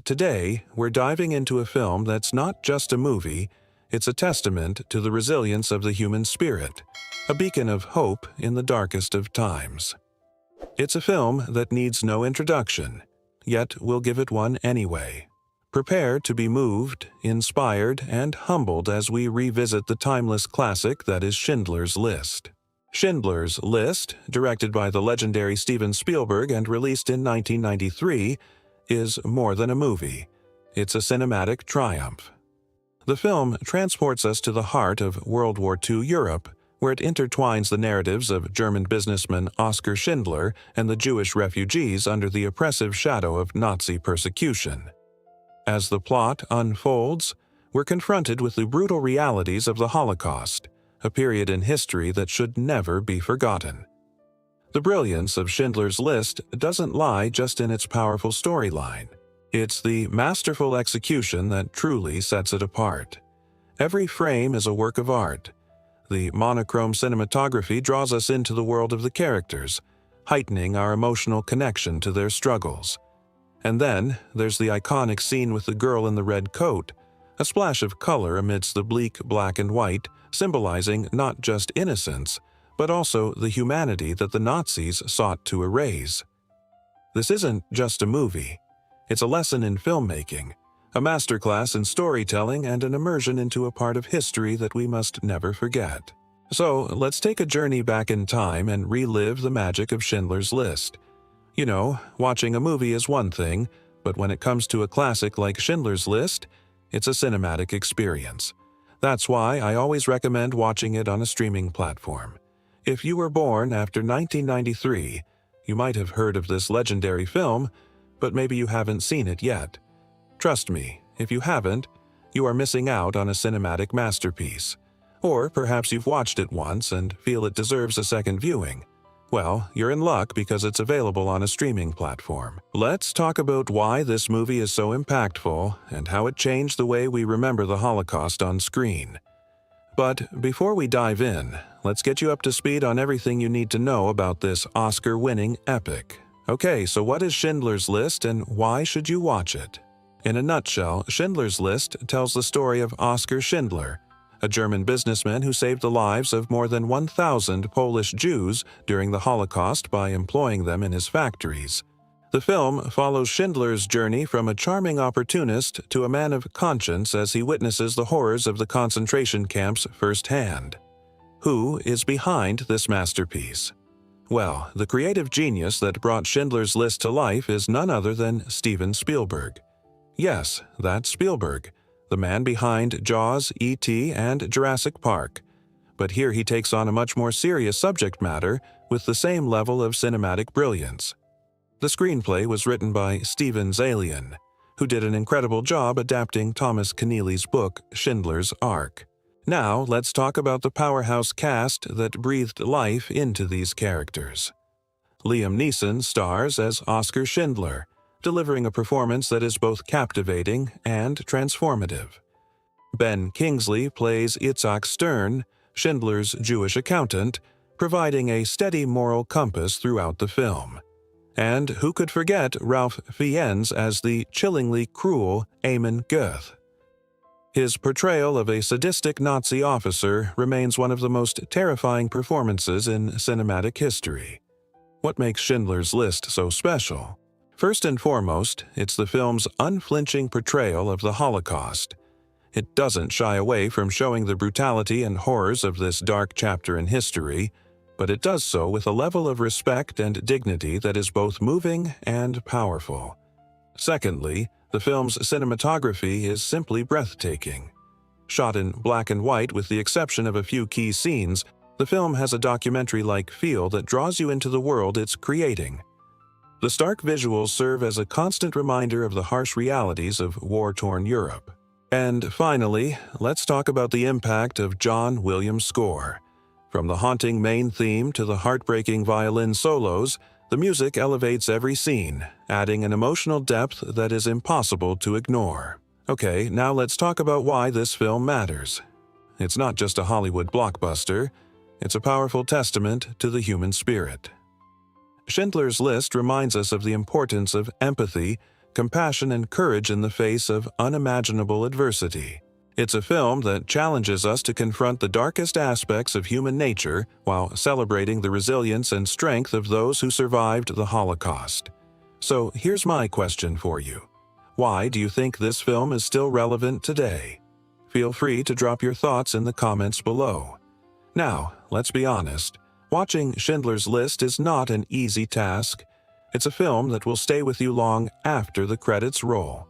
Today, we're diving into a film that's not just a movie, it's a testament to the resilience of the human spirit, a beacon of hope in the darkest of times. It's a film that needs no introduction, yet we'll give it one anyway. Prepare to be moved, inspired, and humbled as we revisit the timeless classic that is Schindler's List. Schindler's List, directed by the legendary Steven Spielberg and released in 1993, is more than a movie. It's a cinematic triumph. The film transports us to the heart of World War II Europe, where it intertwines the narratives of German businessman Oskar Schindler and the Jewish refugees under the oppressive shadow of Nazi persecution. As the plot unfolds, we're confronted with the brutal realities of the Holocaust, a period in history that should never be forgotten. The brilliance of Schindler's List doesn't lie just in its powerful storyline. It's the masterful execution that truly sets it apart. Every frame is a work of art. The monochrome cinematography draws us into the world of the characters, heightening our emotional connection to their struggles. And then there's the iconic scene with the girl in the red coat, a splash of color amidst the bleak black and white, symbolizing not just innocence, but also the humanity that the Nazis sought to erase. This isn't just a movie. It's a lesson in filmmaking, a masterclass in storytelling, and an immersion into a part of history that we must never forget. So, let's take a journey back in time and relive the magic of Schindler's List. You know, watching a movie is one thing, but when it comes to a classic like Schindler's List, it's a cinematic experience. That's why I always recommend watching it on a streaming platform. If you were born after 1993, you might have heard of this legendary film, but maybe you haven't seen it yet. Trust me, if you haven't, you are missing out on a cinematic masterpiece. Or perhaps you've watched it once and feel it deserves a second viewing. Well, you're in luck because it's available on a streaming platform. Let's talk about why this movie is so impactful and how it changed the way we remember the Holocaust on screen. But before we dive in, let's get you up to speed on everything you need to know about this Oscar-winning epic. Okay, so what is Schindler's List and why should you watch it? In a nutshell, Schindler's List tells the story of Oskar Schindler, a German businessman who saved the lives of more than 1,000 Polish Jews during the Holocaust by employing them in his factories. The film follows Schindler's journey from a charming opportunist to a man of conscience as he witnesses the horrors of the concentration camps firsthand. Who is behind this masterpiece? Well, the creative genius that brought Schindler's List to life is none other than Steven Spielberg. Yes, that's Spielberg, the man behind Jaws, E.T., and Jurassic Park. But here he takes on a much more serious subject matter with the same level of cinematic brilliance. The screenplay was written by Steven Zaillian, who did an incredible job adapting Thomas Keneally's book Schindler's Ark. Now, let's talk about the powerhouse cast that breathed life into these characters. Liam Neeson stars as Oskar Schindler, delivering a performance that is both captivating and transformative. Ben Kingsley plays Itzhak Stern, Schindler's Jewish accountant, providing a steady moral compass throughout the film. And who could forget Ralph Fiennes as the chillingly cruel Amon Goeth? His portrayal of a sadistic Nazi officer remains one of the most terrifying performances in cinematic history. What makes Schindler's List so special? First and foremost, it's the film's unflinching portrayal of the Holocaust. It doesn't shy away from showing the brutality and horrors of this dark chapter in history, but it does so with a level of respect and dignity that is both moving and powerful. Secondly, the film's cinematography is simply breathtaking. Shot in black and white with the exception of a few key scenes, the film has a documentary-like feel that draws you into the world it's creating. The stark visuals serve as a constant reminder of the harsh realities of war-torn Europe. And finally, let's talk about the impact of John Williams' score. From the haunting main theme to the heartbreaking violin solos, the music elevates every scene, adding an emotional depth that is impossible to ignore. Okay, now let's talk about why this film matters. It's not just a Hollywood blockbuster, it's a powerful testament to the human spirit. Schindler's List reminds us of the importance of empathy, compassion and courage in the face of unimaginable adversity. It's a film that challenges us to confront the darkest aspects of human nature while celebrating the resilience and strength of those who survived the Holocaust. So here's my question for you. Why do you think this film is still relevant today? Feel free to drop your thoughts in the comments below. Now, let's be honest. Watching Schindler's List is not an easy task. It's a film that will stay with you long after the credits roll.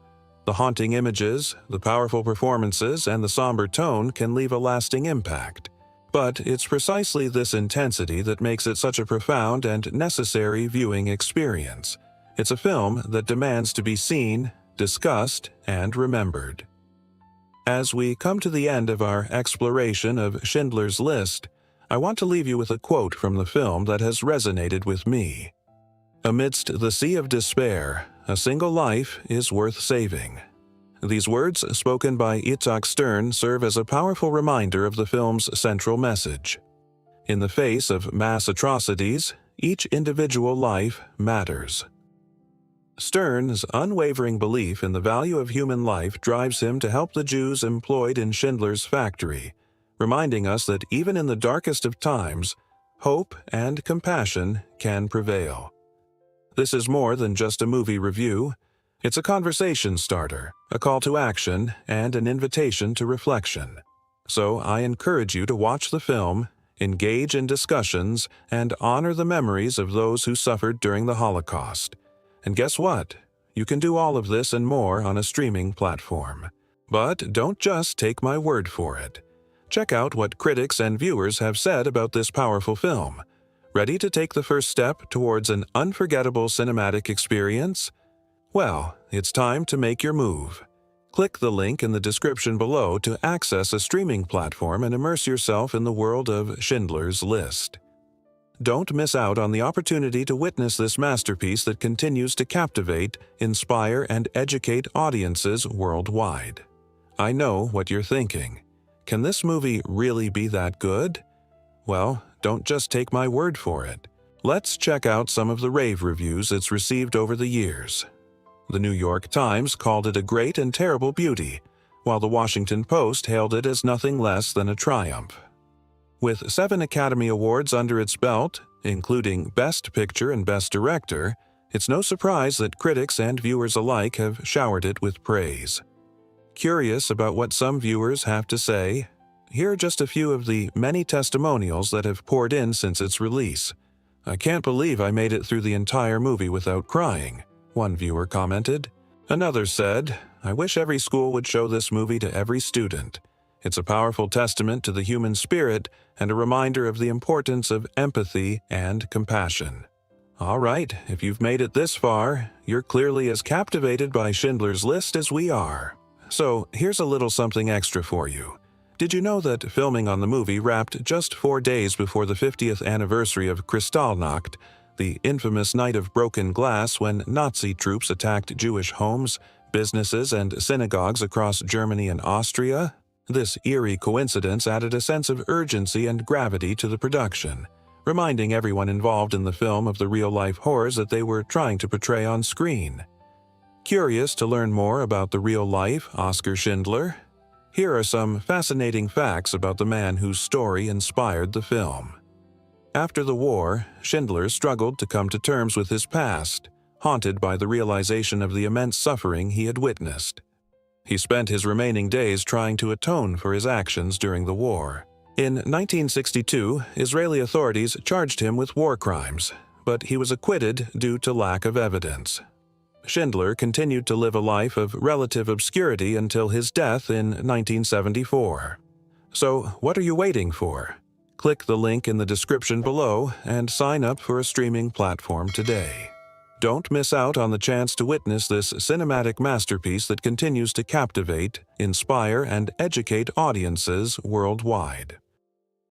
The haunting images, the powerful performances, and the somber tone can leave a lasting impact. But it's precisely this intensity that makes it such a profound and necessary viewing experience. It's a film that demands to be seen, discussed, and remembered. As we come to the end of our exploration of Schindler's List, I want to leave you with a quote from the film that has resonated with me. "Amidst the sea of despair, a single life is worth saving." These words, spoken by Itzhak Stern, serve as a powerful reminder of the film's central message. In the face of mass atrocities, each individual life matters. Stern's unwavering belief in the value of human life drives him to help the Jews employed in Schindler's factory, reminding us that even in the darkest of times, hope and compassion can prevail. This is more than just a movie review. It's a conversation starter, a call to action, and an invitation to reflection. So I encourage you to watch the film, engage in discussions, and honor the memories of those who suffered during the Holocaust. And guess what? You can do all of this and more on a streaming platform. But don't just take my word for it. Check out what critics and viewers have said about this powerful film. Ready to take the first step towards an unforgettable cinematic experience? Well, it's time to make your move. Click the link in the description below to access a streaming platform and immerse yourself in the world of Schindler's List. Don't miss out on the opportunity to witness this masterpiece that continues to captivate, inspire, and educate audiences worldwide. I know what you're thinking. Can this movie really be that good? Well, don't just take my word for it. Let's check out some of the rave reviews it's received over the years. The New York Times called it a great and terrible beauty, while the Washington Post hailed it as nothing less than a triumph. With 7 Academy Awards under its belt, including Best Picture and Best Director, it's no surprise that critics and viewers alike have showered it with praise. Curious about what some viewers have to say? Here are just a few of the many testimonials that have poured in since its release. "I can't believe I made it through the entire movie without crying," one viewer commented. Another said, "I wish every school would show this movie to every student. It's a powerful testament to the human spirit and a reminder of the importance of empathy and compassion." All right, if you've made it this far, you're clearly as captivated by Schindler's List as we are. So here's a little something extra for you. Did you know that filming on the movie wrapped just 4 days before the 50th anniversary of Kristallnacht, the infamous night of broken glass when Nazi troops attacked Jewish homes, businesses, and synagogues across Germany and Austria? This eerie coincidence added a sense of urgency and gravity to the production, reminding everyone involved in the film of the real-life horrors that they were trying to portray on screen. Curious to learn more about the real-life Oskar Schindler? Here are some fascinating facts about the man whose story inspired the film. After the war, Schindler struggled to come to terms with his past, haunted by the realization of the immense suffering he had witnessed. He spent his remaining days trying to atone for his actions during the war. In 1962, Israeli authorities charged him with war crimes, but he was acquitted due to lack of evidence. Schindler continued to live a life of relative obscurity until his death in 1974. So, what are you waiting for? Click the link in the description below and sign up for a streaming platform today. Don't miss out on the chance to witness this cinematic masterpiece that continues to captivate, inspire, and educate audiences worldwide.